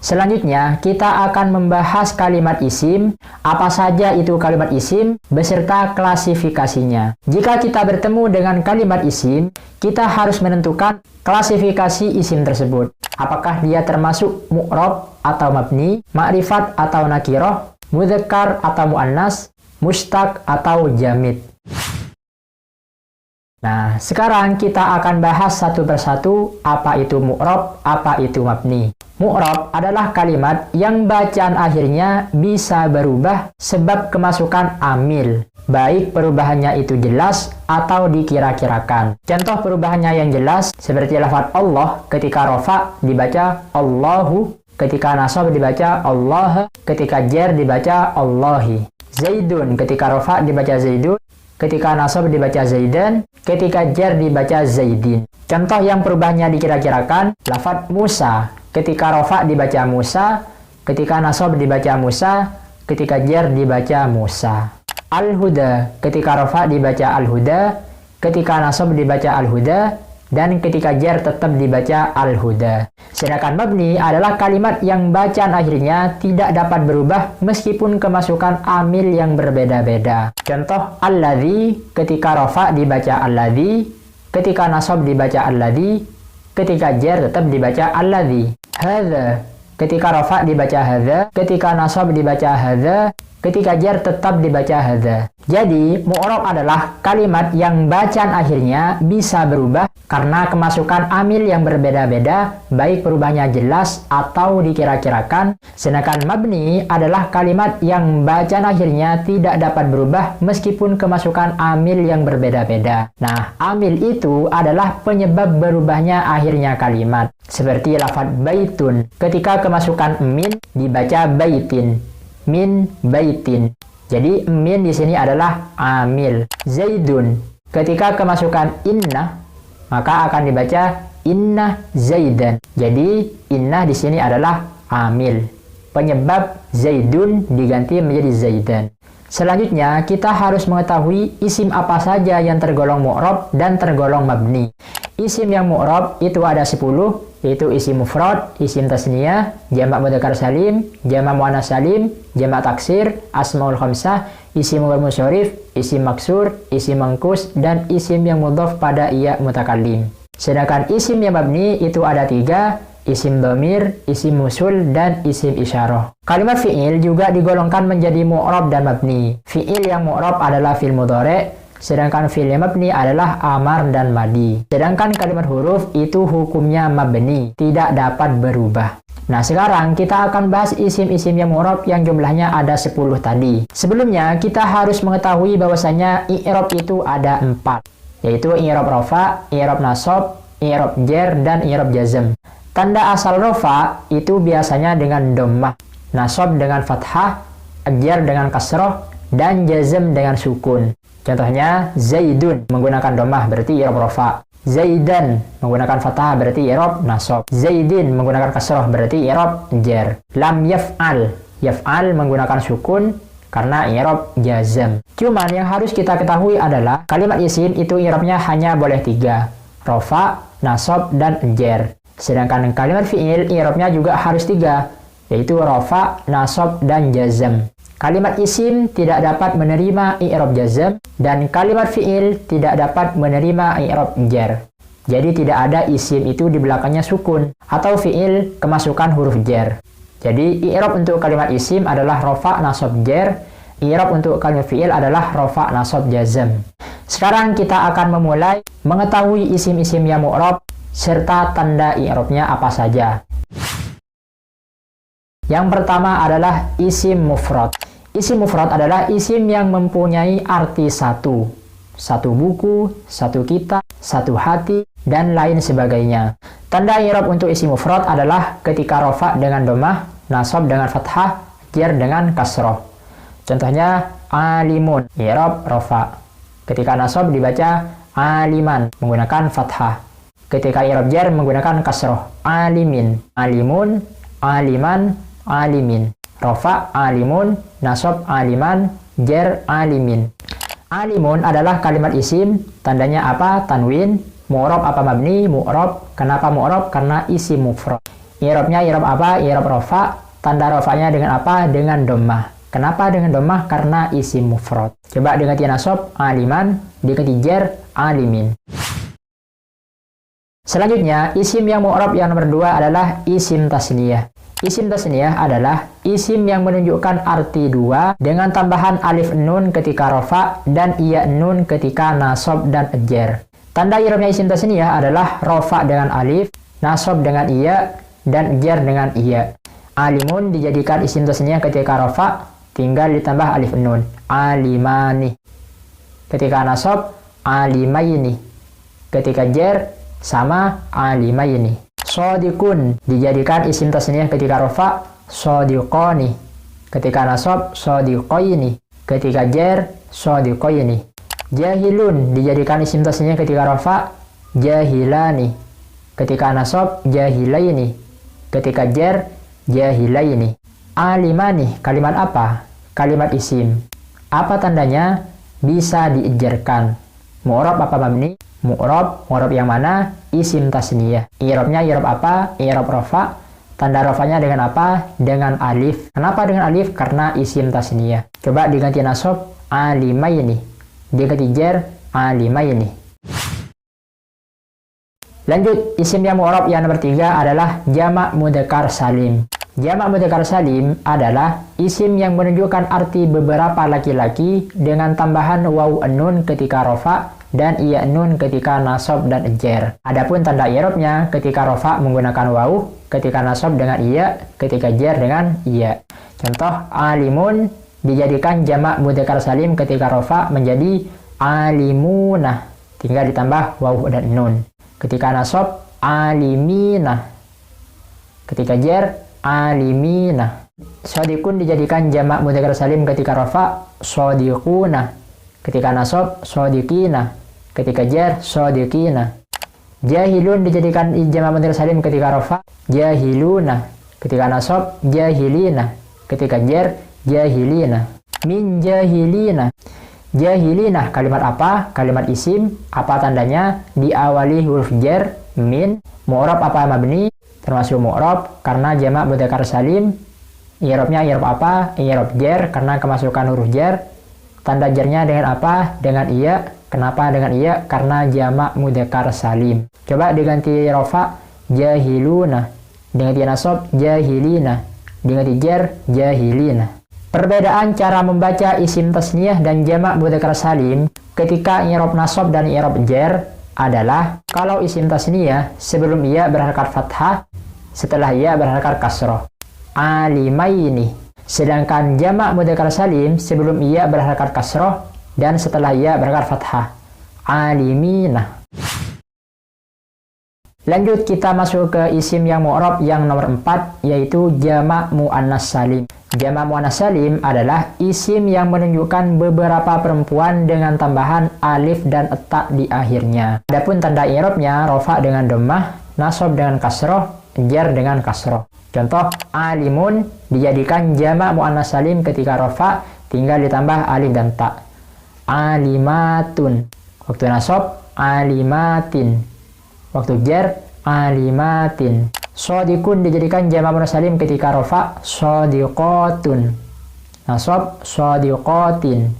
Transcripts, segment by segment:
Selanjutnya, kita akan membahas kalimat isim, apa saja itu kalimat isim, beserta klasifikasinya. Jika kita bertemu dengan kalimat isim, kita harus menentukan klasifikasi isim tersebut. Apakah dia termasuk mu'rab atau mabni, ma'rifat atau nakiroh, mudzakkar atau muannas, mustaq atau jamid. Nah, sekarang kita akan bahas satu persatu apa itu mu'rab, apa itu mabni. Mu'rab adalah kalimat yang bacaan akhirnya bisa berubah sebab kemasukan amil, baik perubahannya itu jelas atau dikira-kirakan. Contoh perubahannya yang jelas seperti lafaz Allah ketika rofa dibaca Allahu, ketika nasab dibaca Allah, ketika jar dibaca Allahi. Zaidun ketika rofa dibaca Zaidun, ketika nasab dibaca Zaidan, ketika jar dibaca Zaidin. Contoh yang perubahannya dikira-kirakan, lafaz Musa ketika rofa dibaca Musa, ketika nasab dibaca Musa, ketika jar dibaca Musa. Al-Huda ketika rofa dibaca Al-Huda, ketika nasab dibaca Al-Huda, dan ketika jar tetap dibaca Al-Huda. Sedangkan mabni adalah kalimat yang bacaan akhirnya tidak dapat berubah meskipun kemasukan amil yang berbeda-beda. Contoh, alladzi ketika rofa dibaca alladzi, ketika nasab dibaca alladzi, ketika jar tetap dibaca alladzi. Hadza ketika rofa dibaca hadza, ketika nasab dibaca hadza, ketika jar tetap dibaca hadza. Jadi, mu'rab adalah kalimat yang bacaan akhirnya bisa berubah karena kemasukan amil yang berbeda-beda, baik perubahannya jelas atau dikira-kirakan. Sedangkan mabni adalah kalimat yang bacaan akhirnya tidak dapat berubah meskipun kemasukan amil yang berbeda-beda. Nah, amil itu adalah penyebab berubahnya akhirnya kalimat. Seperti lafaz baitun, ketika kemasukan min dibaca baitin, min baitin. Jadi min di sini adalah amil. Zaidun, ketika kemasukan inna maka akan dibaca inna zaidan. Jadi inna di sini adalah amil. Penyebab Zaidun diganti menjadi Zaidan. Selanjutnya kita harus mengetahui isim apa saja yang tergolong mu'rab dan tergolong mabni. Isim yang mu'rab itu ada 10, yaitu isim mufrad, isim tasniyah, jamak mudzakkar salim, jamak muannas salim, jamak taksir, asmaul khamsah, isim munsharif, isim maksur, isim mangkus, dan isim yang mudhaf pada iya mutakallim. Sedangkan isim yang mabni itu ada 3, isim dhamir, isim musul, dan isim isyarah. Kalimat fi'il juga digolongkan menjadi mu'rab dan mabni. Fi'il yang mu'rab adalah fi'il mudhari', sedangkan fi'il yang mabni adalah amar dan madi. Sedangkan kalimat huruf itu hukumnya mabni, tidak dapat berubah. Nah, sekarang kita akan bahas isim-isim yang mu'rab yang jumlahnya ada 10 tadi. Sebelumnya, kita harus mengetahui bahwasanya i'rab itu ada 4, yaitu i'rab rafa, i'rab nasab, i'rab jar, dan i'rab jazm. Tanda asal rafa itu biasanya dengan dhammah, nasab dengan fathah, jar dengan kasroh, dan jazm dengan sukun. Contohnya, Zaidun menggunakan dhammah berarti i'rab rafa. Zaidan menggunakan fathah berarti i'rab nasab. Zaidin menggunakan kasroh berarti i'rab jar. Lam yaf'al, yaf'al menggunakan sukun karena i'rab jazm. Cuman yang harus kita ketahui adalah kalimat isim itu i'rabnya hanya boleh 3, rafa, nasab, dan jar. Sedangkan kalimat fi'il i'rabnya juga harus 3, yaitu rafa, nasab, dan jazm. Kalimat isim tidak dapat menerima i'rab jazm dan kalimat fi'il tidak dapat menerima i'rab jar. Jadi tidak ada isim itu di belakangnya sukun atau fi'il kemasukan huruf jar. Jadi i'rab untuk kalimat isim adalah rafa, nasab, jar. I'rab untuk kalimat fi'il adalah rafa, nasab, jazm. Sekarang kita akan memulai mengetahui isim-isim yang mu'rab serta tanda i'rabnya apa saja. Yang pertama adalah isim mufrad. Isim mufrad adalah isim yang mempunyai arti satu buku, satu kitab, satu hati, dan lain sebagainya. Tanda i'rab untuk isim mufrad adalah ketika rafa dengan dhammah, nasab dengan fathah, jar dengan kasroh. Contohnya alimun, i'rab rafa. Ketika nasab dibaca aliman menggunakan fathah. Ketika i'rab jar menggunakan kasroh, alimin, alimun, aliman, alimin. Rafa alimun, nasab aliman, jar alimin. Alimun adalah kalimat isim, tandanya apa? Tanwin. Mu'rab apa mabni? Mu'rab. Kenapa mu'rab? Karena isim mufrad. I'rabnya i'rab apa? I'rab rofa. Tanda rofanya dengan apa? Dengan dhammah. Kenapa dengan dhammah? Karena isim mufrad. Coba diganti nasab aliman, diganti jar alimin. Selanjutnya, isim yang mu'rab yang nomor 2 adalah isim tasniyah. Isim tasniyah adalah isim yang menunjukkan arti dua dengan tambahan alif nun ketika rofa dan iya nun ketika nasab dan jar. Tanda i'rabnya isim tasniyah adalah rofa dengan alif, nasab dengan iya, dan jar dengan iya. Alimun dijadikan isim tasniyah ketika rofa, tinggal ditambah alif nun. Alimani. Ketika nasab, alimaini. Ketika jar, sama alimaini. Shadiqun dijadikan isim tasniyah ketika rofa, shadiqani. Ketika nasab, shadiqaini. Ketika jar, shadiqaini. Jahilun dijadikan isim tasniyah ketika rofa, jahilani. Ketika nasab, jahilaini. Ketika jar, jahilaini. Alimani, kalimat apa? Kalimat isim. Apa tandanya? Bisa diijarkan. Mu'rab apa mabni? Mu'rab. Mu'rab yang mana? Isim tasniyah. I'rabnya i'rab apa? I'rab rofa. Tanda rofanya dengan apa? Dengan alif. Kenapa dengan alif? Karena isim tasniyah. Coba diganti nasab, alimaini. Diganti jar, alimaini. Lanjut, isim yang mu'rab yang nomor 3 adalah jamak mudzakkar salim. Jamak mudzakkar salim adalah isim yang menunjukkan arti beberapa laki-laki dengan tambahan waw nun ketika rofa dan iya nun ketika nasab dan jar. Adapun tanda i'rabnya ketika rofa menggunakan waw, ketika nasab dengan iya, ketika jar dengan iya. Contoh, alimun dijadikan jamak mudzakkar salim ketika rofa menjadi alimuna, tinggal ditambah waw dan nun. Ketika nasab, alimina. Ketika jar, alimina. Shadiqun dijadikan jamak mudzakkar salim ketika rafa, shadiquna. Ketika nasab, shadiqina. Ketika jar, shadiqina. Jahilun dijadikan jamak mudzakkar salim ketika rafa, jahiluna. Ketika nasab, jahilina. Ketika jar, jahilina. Min jahilina. Jahilina kalimat apa? Kalimat isim. Apa tandanya? Diawali huruf jar, min. Mu'rab apa mabni? Termasuk mu'rab karena jamak mudzakkar salim. I'rabnya i'rab apa? I'rab jar karena kemasukan huruf jar. Tanda jarnya dengan apa? Dengan iya. Kenapa dengan iya? Karena jamak mudzakkar salim. Coba diganti rofa, jahiluna. Diganti nasab, jahilina. Diganti jar, jahilina. Perbedaan cara membaca isim tasniyah dan jamak mudzakkar salim ketika i'rab nasab dan i'rab jar adalah kalau isim tasniyah sebelum ia berharakat fathah, setelah ia berharakat kasroh. Alimaini. Sedangkan jamak mudzakkar salim sebelum ia berharakat kasroh dan setelah ia berharakat fathah. Alimina. Lanjut kita masuk ke isim yang mu'rab yang nomor 4 yaitu jamak muannas salim. Jamak muannas salim adalah isim yang menunjukkan beberapa perempuan dengan tambahan alif dan ta di akhirnya. Adapun tanda i'rabnya rofa dengan dhammah, nasab dengan kasroh, jar dengan kasroh. Contoh, alimun dijadikan jamak muannas salim ketika rofa tinggal ditambah alif dan ta. Alimatun. Waktu nasab, alimatin. Waktu jar, alimatin. Shadiqun dijadikan jamak muannas salim ketika rofa, shadiqatun. Nasab, shadiqatin.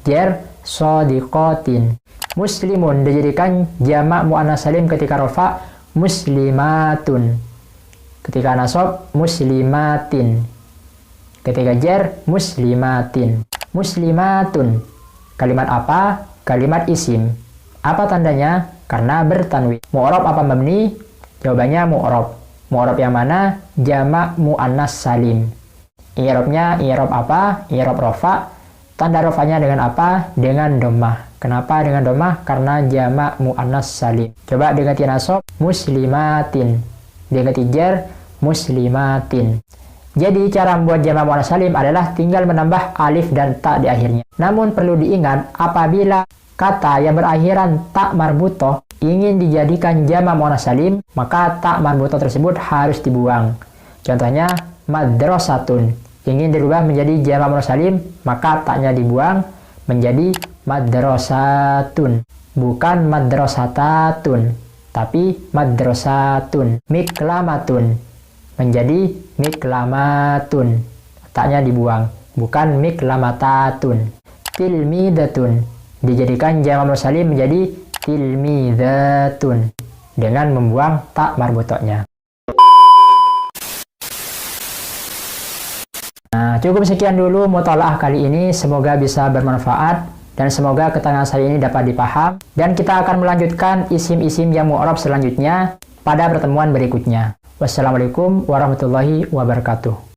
Jar, shadiqatin. Muslimun dijadikan jamak muannas salim ketika rofa, muslimatun. Ketika nasab, muslimatin. Ketika jar, muslimatin. Muslimatun. Kalimat apa? Kalimat isim. Apa tandanya? Karena bertanwin. Mu'rab apa mabni? Jawabannya mu'rab. Mu'rab yang mana? Jamak muannas salim. I'rabnya i'rab apa? I'rab rofa. Tanda rofanya dengan apa? Dengan dhammah. Kenapa dengan dhammah? Karena jamak muannas salim. Coba diganti nasab, muslimatin. Diganti jar, muslimatin. Jadi cara membuat jamak muannas salim adalah tinggal menambah alif dan ta di akhirnya. Namun perlu diingat apabila kata yang berakhiran ta marbutoh ingin dijadikan jamak muannas salim, maka ta marbutoh tersebut harus dibuang. Contohnya madrasatun. Ingin dirubah menjadi jamak muannas salim, maka taknya dibuang menjadi madrasatun. Bukan madrasatatun, tapi madrasatun. Miklamatun. menjadi miklamatun. Taknya dibuang, bukan miklamatatun. Tilmidatun dijadikan jamak salim menjadi tilmidatun dengan membuang tak marbutoknya. Nah, cukup sekian dulu mutalaah kali ini. Semoga bisa bermanfaat dan semoga keterangan saya ini dapat dipaham. Dan kita akan melanjutkan isim-isim yang mu'rab selanjutnya pada pertemuan berikutnya. Wassalamualaikum warahmatullahi wabarakatuh.